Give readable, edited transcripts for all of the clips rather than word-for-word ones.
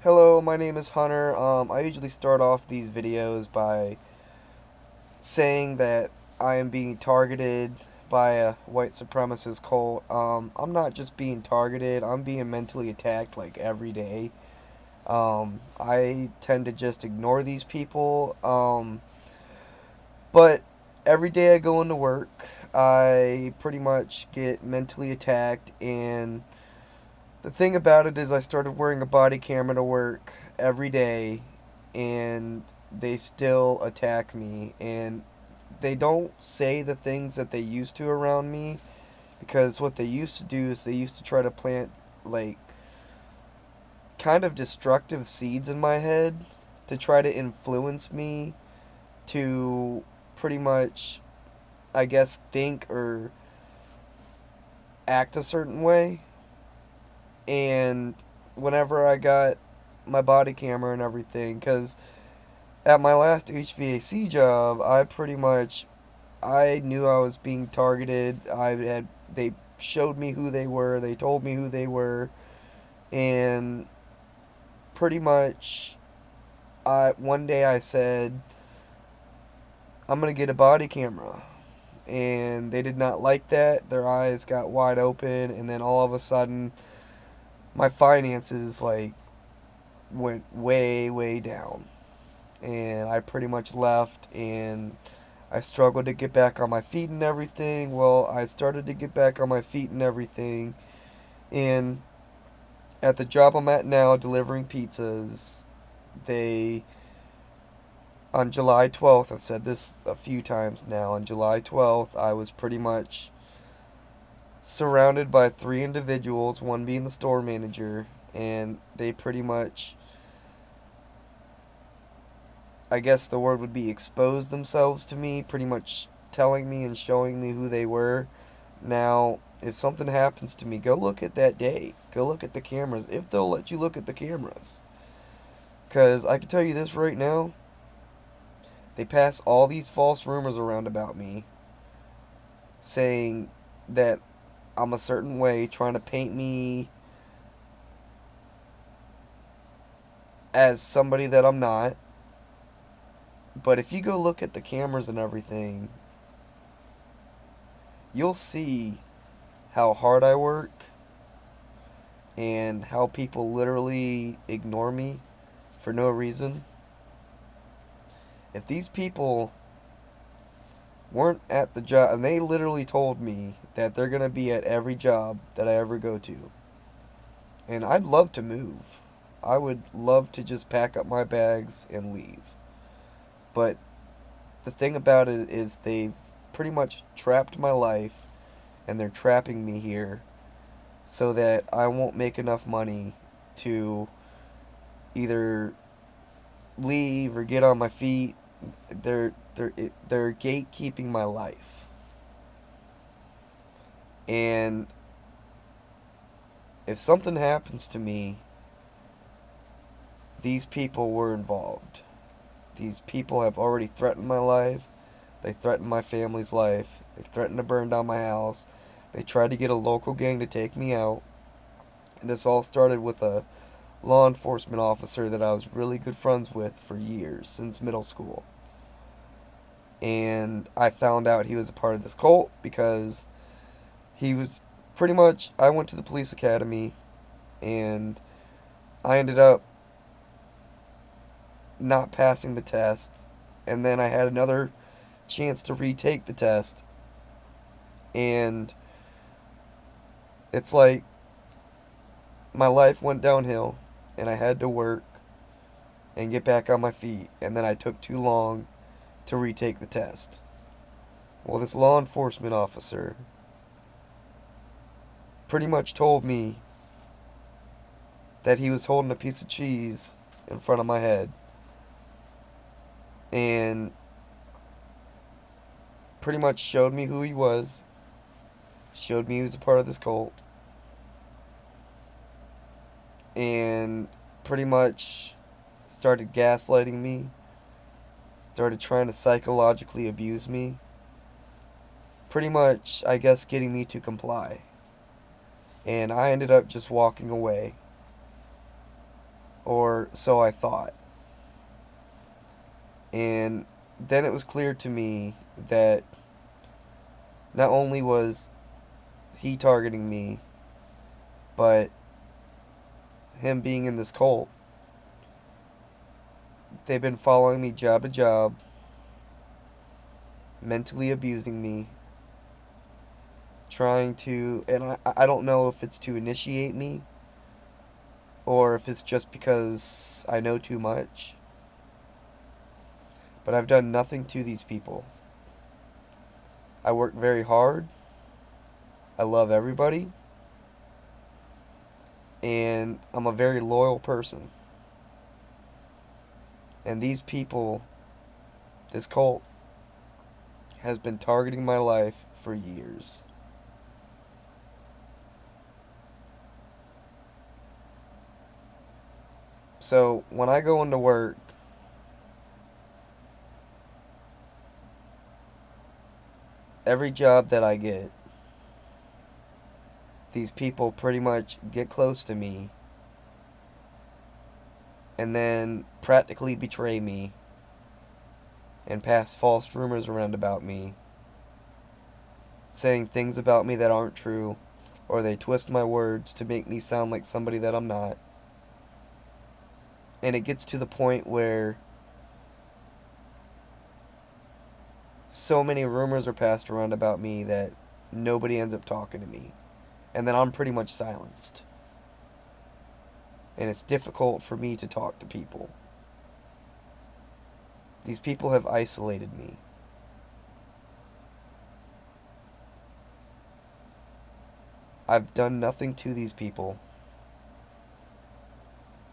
Hello, my name is Hunter. I usually start off these videos by saying that I am being targeted by a white supremacist cult. I'm not just being targeted, I'm being mentally attacked like every day. I tend to just ignore these people. But every day I go into work, I pretty much get mentally attacked, and the thing about it is, I started wearing a body camera to work every day, and they still attack me. And they don't say the things that they used to around me, because what they used to do is they used to try to plant, like, kind of destructive seeds in my head to try to influence me to pretty much, I guess, think or act a certain way. And whenever I got my body camera and everything, because at my last HVAC job, I knew I was being targeted. They showed me who they were, they told me who they were, and pretty much I one day I said I'm going to get a body camera. And they did not like that. Their eyes got wide open, and then all of a sudden my finances like went way down, and I pretty much left, and I struggled to get back on my feet and everything. Well, I started to get back on my feet and everything, and at the job I'm at now delivering pizzas, they on July 12th, I've said this a few times now, on July 12th, I was pretty much surrounded by three individuals, one being the store manager, and they pretty much, I guess the word would be, exposed themselves to me, pretty much telling me and showing me who they were. Now, if something happens to me, go look at that day. Go look at the cameras, if they'll let you look at the cameras. Because I can tell you this right now, they pass all these false rumors around about me, saying that I'm a certain way, trying to paint me as somebody that I'm not. But if you go look at the cameras and everything, you'll see how hard I work and how people literally ignore me for no reason. If these people weren't at the job, and they literally told me that they're going to be at every job that I ever go to, and I'd love to move. I would love to just pack up my bags and leave. But the thing about it is, they've pretty much trapped my life, and they're trapping me here so that I won't make enough money to either leave or get on my feet. They're gatekeeping my life. And if something happens to me, these people were involved. These people have already threatened my life. They threatened my family's life. They threatened to burn down my house. They tried to get a local gang to take me out. And this all started with a law enforcement officer that I was really good friends with for years, since middle school. And I found out he was a part of this cult because he was pretty much. I went to the police academy, and I ended up not passing the test. And then I had another chance to retake the test. And it's like my life went downhill, and I had to work and get back on my feet. And then I took too long to retake the test. Well, this law enforcement officer pretty much told me that he was holding a piece of cheese in front of my head, and pretty much showed me who he was, showed me he was a part of this cult, and pretty much started gaslighting me, started trying to psychologically abuse me, pretty much, I guess, getting me to comply. And I ended up just walking away. or so I thought. And then it was clear to me that not only was he targeting me, but him being in this cult, they've been following me job to job, mentally abusing me, trying to, and I don't know if it's to initiate me or if it's just because I know too much, but I've done nothing to these people. I work very hard. I love everybody. And I'm a very loyal person. And these people, this cult, has been targeting my life for years. So when I go into work, every job that I get, these people pretty much get close to me and then practically betray me and pass false rumors around about me, saying things about me that aren't true, or they twist my words to make me sound like somebody that I'm not. And it gets to the point where so many rumors are passed around about me that nobody ends up talking to me. And then I'm pretty much silenced. And it's difficult for me to talk to people. These people have isolated me. I've done nothing to these people.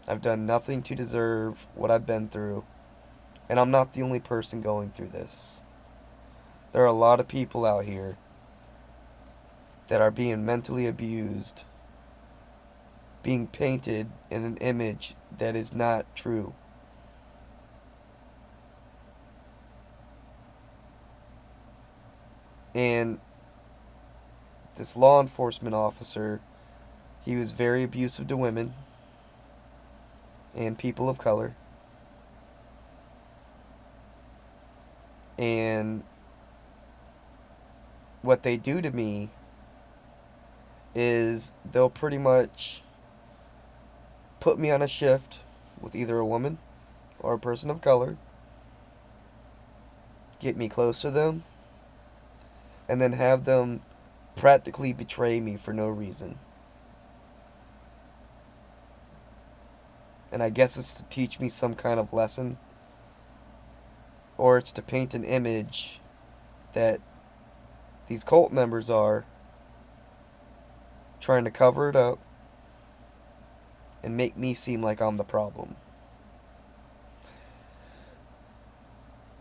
I've done nothing to deserve what I've been through. And I'm not the only person going through this. There are a lot of people out here that are being mentally abused, being painted in an image that is not true. And this law enforcement officer, he was very abusive to women and people of color. And what they do to me is they'll pretty much put me on a shift with either a woman or a person of color, get me close to them, and then have them practically betray me for no reason. And I guess it's to teach me some kind of lesson, or it's to paint an image that these cult members are trying to cover it up and make me seem like I'm the problem.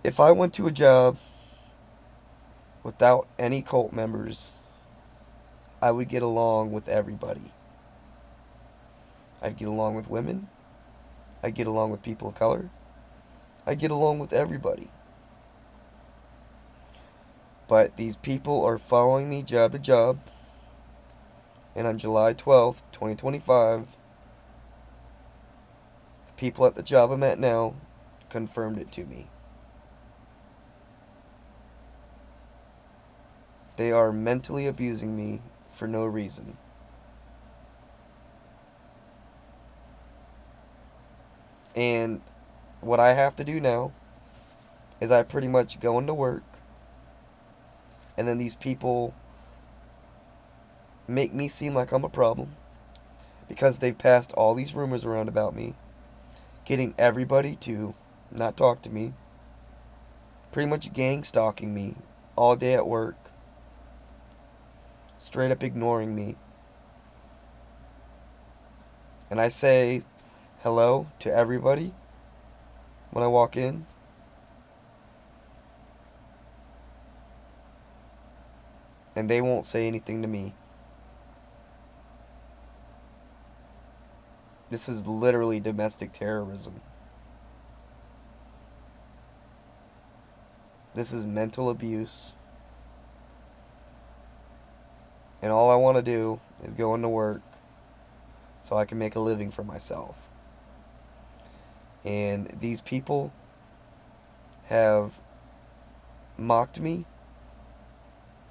If I went to a job without any cult members, I would get along with everybody. I'd get along with women. I'd get along with people of color. I'd get along with everybody. But these people are following me job to job. And on July 12th, 2025, the people at the job I'm at now confirmed it to me. They are mentally abusing me for no reason. And what I have to do now is I pretty much go into work, and then these people make me seem like I'm a problem because they've passed all these rumors around about me, getting everybody to not talk to me, pretty much gang stalking me all day at work, straight up ignoring me. And I say hello to everybody when I walk in. And they won't say anything to me. This is literally domestic terrorism. This is mental abuse. And all I want to do is go into work so I can make a living for myself. And these people have mocked me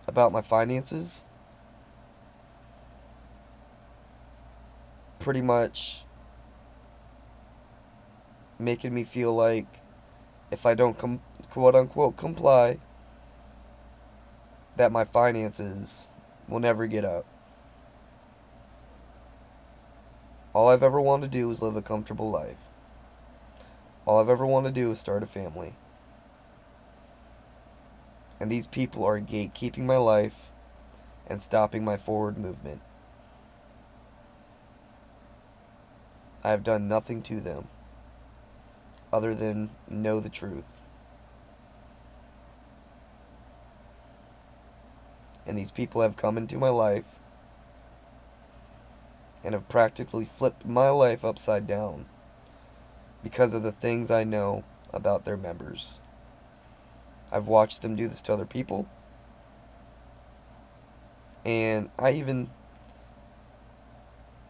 about my finances, pretty much making me feel like if I don't quote unquote comply, that my finances will never get up. All I've ever wanted to do is live a comfortable life. All I've ever wanted to do is start a family. And these people are gatekeeping my life and stopping my forward movement. I have done nothing to them other than know the truth. And these people have come into my life and have practically flipped my life upside down because of the things I know about their members. I've watched them do this to other people. And I even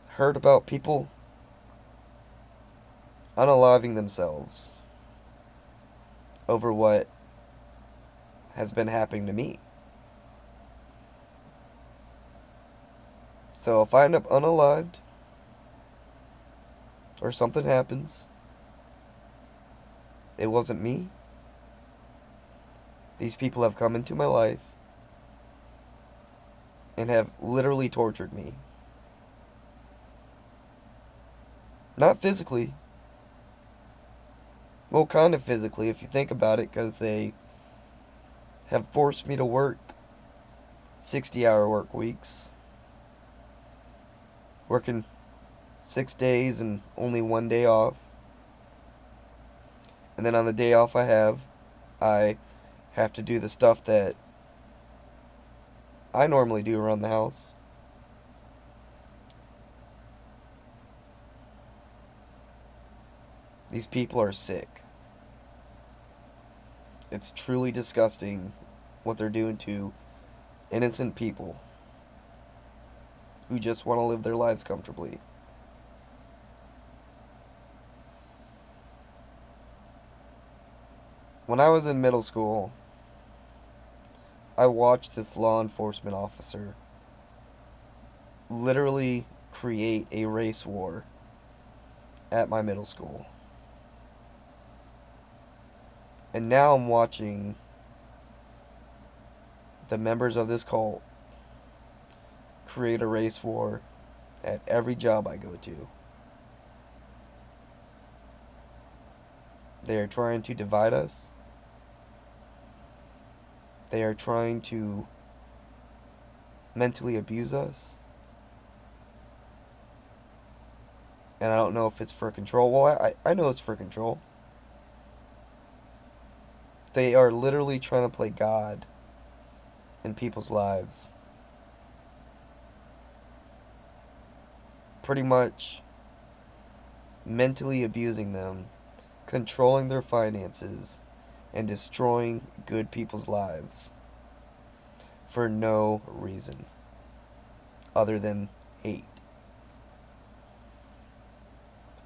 heard about people unaliving themselves over what has been happening to me. So if I end up unalived or something happens, it wasn't me. These people have come into my life and have literally tortured me. Not physically. Well, kind of physically if you think about it, because they have forced me to work 60-hour work weeks. Working 6 days and only 1 day off. And then on the day off I have to do the stuff that I normally do around the house. These people are sick. It's truly disgusting what they're doing to innocent people who just want to live their lives comfortably. When I was in middle school, I watched this law enforcement officer literally create a race war at my middle school. And now I'm watching the members of this cult create a race war at every job I go to. They are trying to divide us. They are trying to mentally abuse us. And I don't know if it's for control. Well, I know it's for control. They are literally trying to play God in people's lives. Pretty much mentally abusing them, controlling their finances, and destroying good people's lives for no reason other than hate.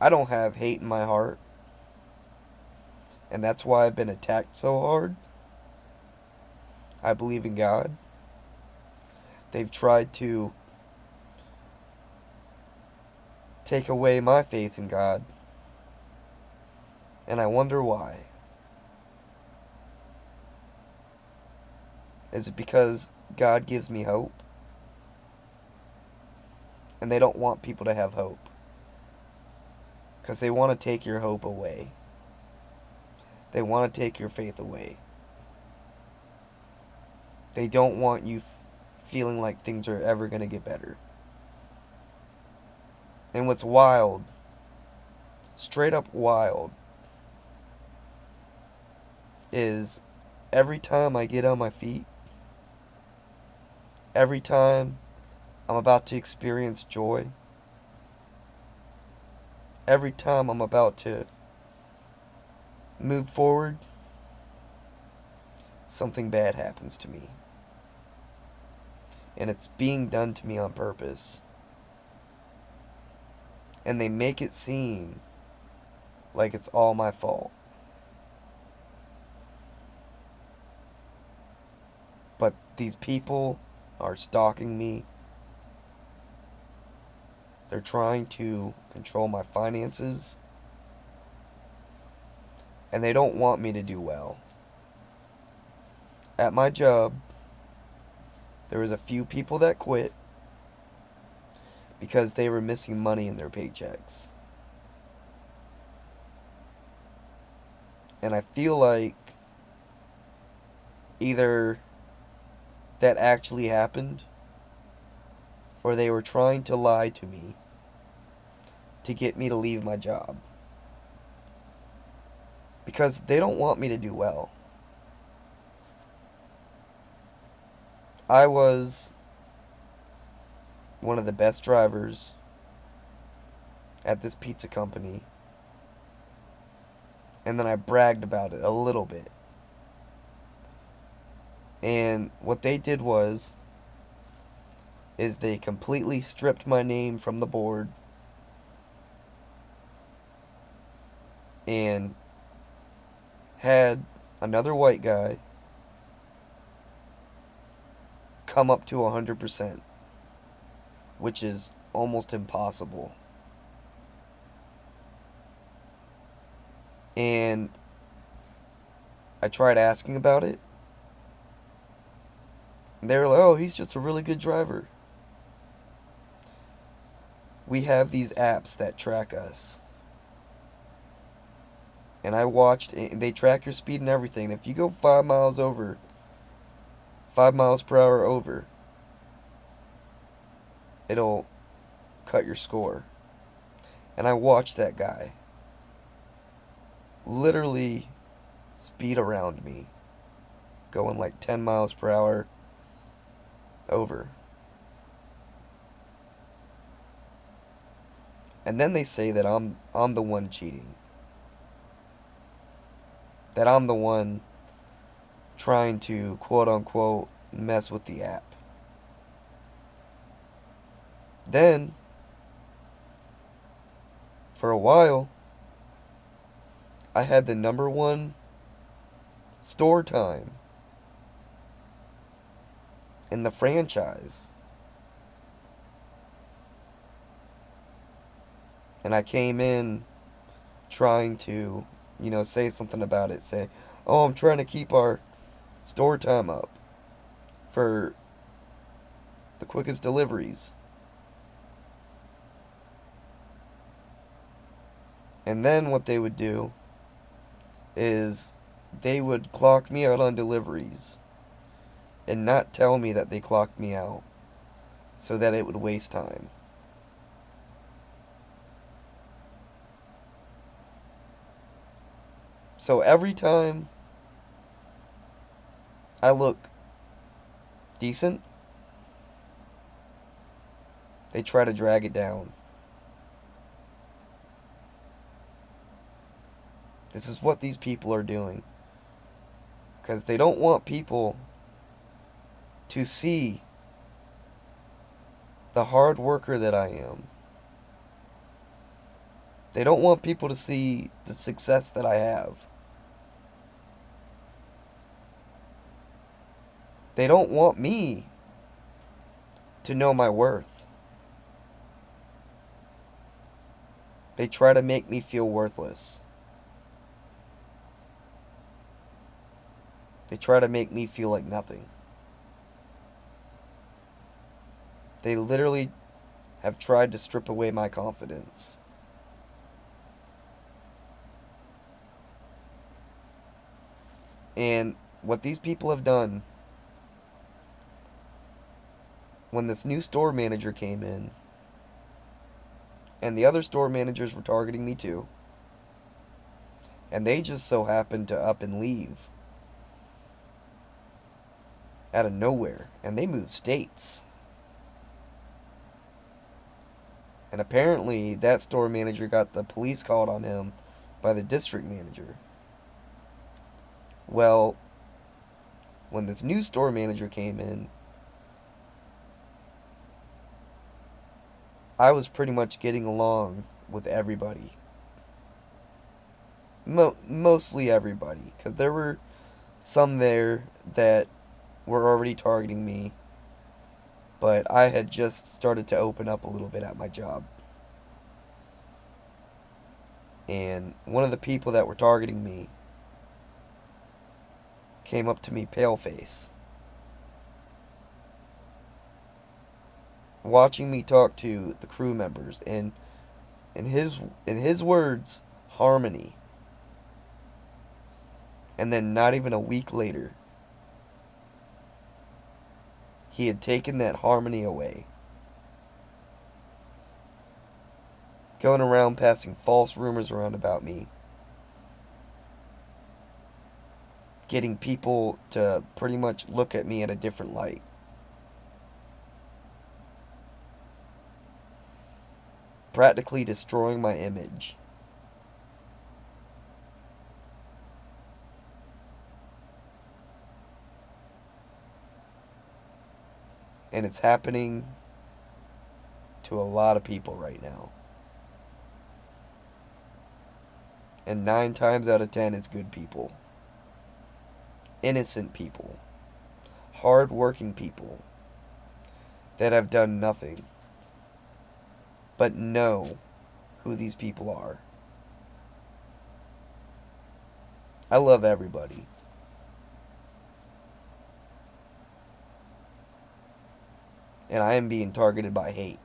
I don't have hate in my heart, and that's why I've been attacked so hard. I believe in God. They've tried to take away my faith in God, and I wonder why. Is it because God gives me hope? And they don't want people to have hope. Because they want to take your hope away. They want to take your faith away. They don't want you feeling like things are ever going to get better. And what's wild, straight up wild, is every time I get on my feet, every time I'm about to experience joy, every time I'm about to move forward, something bad happens to me. And it's being done to me on purpose. And they make it seem like it's all my fault. But these people are stalking me. They're trying to control my finances. And they don't want me to do well. At my job, there was a few people that quit because they were missing money in their paychecks. And I feel like either that actually happened or they were trying to lie to me to get me to leave my job. Because they don't want me to do well. I was one of the best drivers at this pizza company. And then I bragged about it a little bit. And what they did is they completely stripped my name from the board and had another white guy come up to 100%, which is almost impossible. And I tried asking about it. They were like, oh, he's just a really good driver. We have these apps that track us. And I watched, and they track your speed and everything. If you go 5 miles over, 5 miles per hour over, it'll cut your score. And I watched that guy literally speed around me, going like 10 miles per hour over. And then they say that I'm the one cheating. That I'm the one trying to quote unquote mess with the app. Then for a while I had the number one store time in the franchise. And I came in trying to, say something about it. Say, oh, I'm trying to keep our store time up for the quickest deliveries. And then what they would do is they would clock me out on deliveries and not tell me that they clocked me out so that it would waste time. So every time I look decent, they try to drag it down. This is what these people are doing. Because they don't want people to see the hard worker that I am. They don't want people to see the success that I have. They don't want me to know my worth. They try to make me feel worthless. They try to make me feel like nothing. They literally have tried to strip away my confidence. And what these people have done, when this new store manager came in, and the other store managers were targeting me too, and they just so happened to up and leave out of nowhere, and they moved states. And apparently that store manager got the police called on him by the district manager. Well, when this new store manager came in, I was pretty much getting along with everybody. mostly everybody, because there were some there that were already targeting me, but I had just started to open up a little bit at my job. And one of the people that were targeting me came up to me pale-face, watching me talk to the crew members, and in his words, harmony. And then not even a week later, he had taken that harmony away, going around passing false rumors around about me, getting people to pretty much look at me in a different light. Practically destroying my image. And it's happening to a lot of people right now. And 9 times out of 10, it's good people. Innocent people. Hard-working people that have done nothing but know who these people are. I love everybody. And I am being targeted by hate.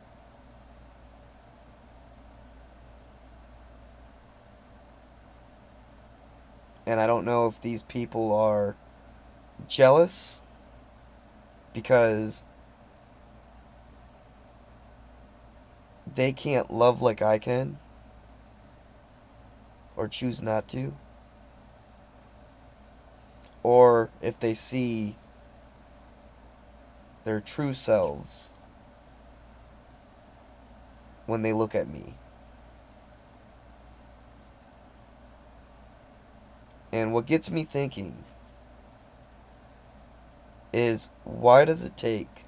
And I don't know if these people are jealous because they can't love like I can, or choose not to, or if they see their true selves when they look at me. And what gets me thinking is, why does it take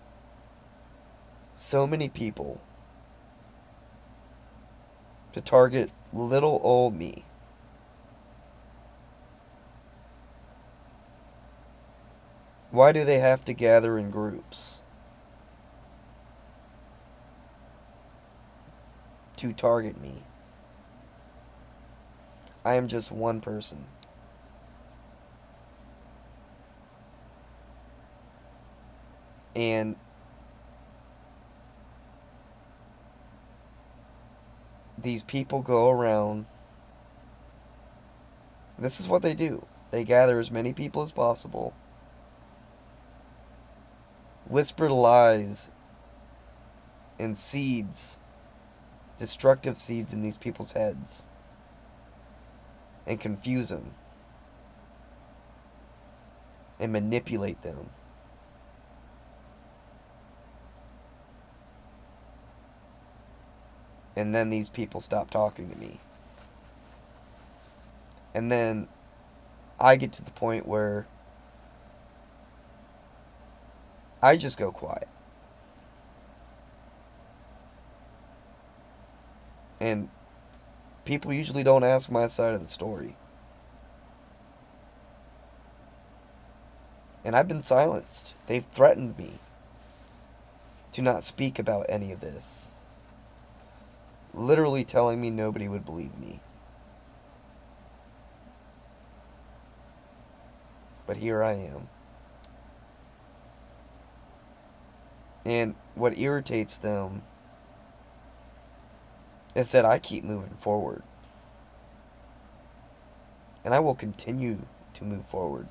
so many people to target little old me? Why do they have to gather in groups to target me? I am just one person. And these people go around. This is what they do. They gather as many people as possible, whisper lies and seeds, destructive seeds in these people's heads, and confuse them and manipulate them. And then these people stop talking to me. And then I get to the point where I just go quiet. And people usually don't ask my side of the story. And I've been silenced. They've threatened me to not speak about any of this, literally telling me nobody would believe me. But here I am. And what irritates them is that I keep moving forward. And I will continue to move forward.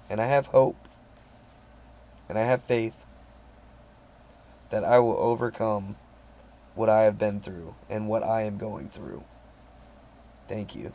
And I have hope. And I have faith that I will overcome what I have been through and what I am going through. Thank you.